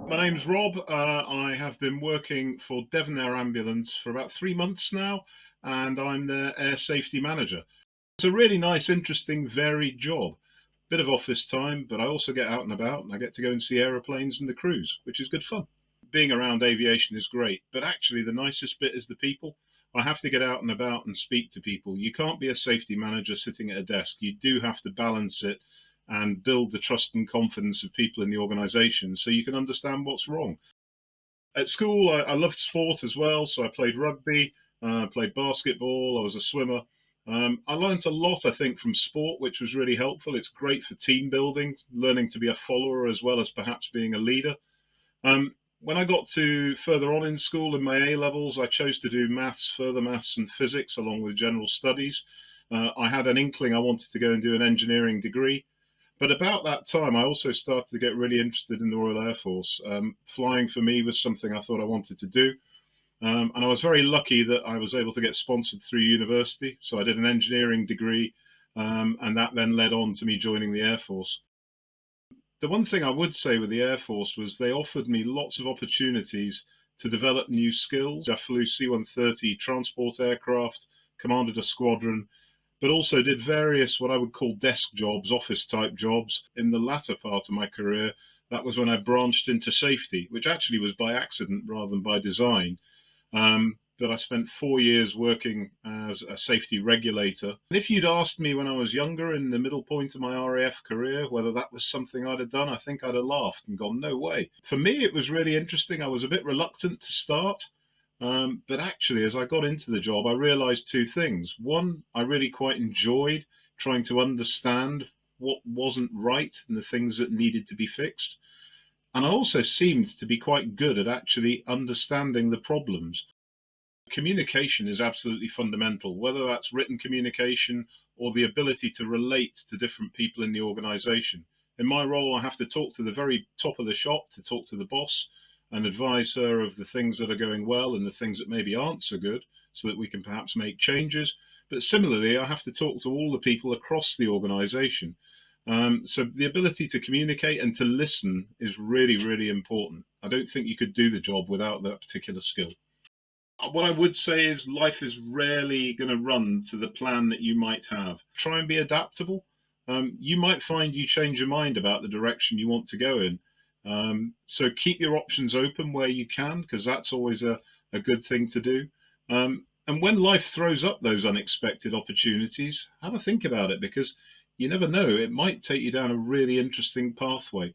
My name's Rob. I have been working for Devon Air Ambulance for about 3 months now, and I'm their air safety manager. It's a really nice, interesting, varied job. Bit of office time, but I also get out and about and I get to go and see aeroplanes and the crews, which is good fun. Being around aviation is great, but actually, the nicest bit is the people. I have to get out and about and speak to people. You can't be a safety manager sitting at a desk. You do have to balance it and build the trust and confidence of people in the organization so you can understand what's wrong. At school, I loved sport as well, so I played rugby, played basketball, I was a swimmer. I learned a lot, I think, from sport, which was really helpful. It's great for team building, learning to be a follower as well as perhaps being a leader. When I got to further on in school in my A levels, I chose to do maths, further maths, and physics along with general studies. I had an inkling I wanted to go and do an engineering degree. But about that time, I also started to get really interested in the Royal Air Force. Flying for me was something I thought I wanted to do. And I was very lucky that I was able to get sponsored through university. So I did an engineering degree, and that then led on to me joining the Air Force. The one thing I would say with the Air Force was they offered me lots of opportunities to develop new skills. I flew C-130 transport aircraft, commanded a squadron, but also did various what I would call desk jobs, office type jobs. In the latter part of my career, that was when I branched into safety, which actually was by accident rather than by design. But I spent 4 years working as a safety regulator. And if you'd asked me when I was younger, in the middle point of my RAF career, whether that was something I'd have done, I think I'd have laughed and gone, no way. For me, it was really interesting. I was a bit reluctant to start. But actually, as I got into the job, I realized two things. One, I really quite enjoyed trying to understand what wasn't right and the things that needed to be fixed. And I also seemed to be quite good at actually understanding the problems. Communication is absolutely fundamental, whether that's written communication or the ability to relate to different people in the organization. In my role, I have to talk to the very top of the shop, to talk to the boss and advise her of the things that are going well and the things that maybe aren't so good so that we can perhaps make changes. But similarly, I have to talk to all the people across the organization. So the ability to communicate and to listen is really, really important. I don't think you could do the job without that particular skill. What I would say is life is rarely going to run to the plan that you might have. Try and be adaptable. You might find you change your mind about the direction you want to go in. So keep your options open where you can, because that's always a good thing to do. And when life throws up those unexpected opportunities, have a think about it because you never know, it might take you down a really interesting pathway.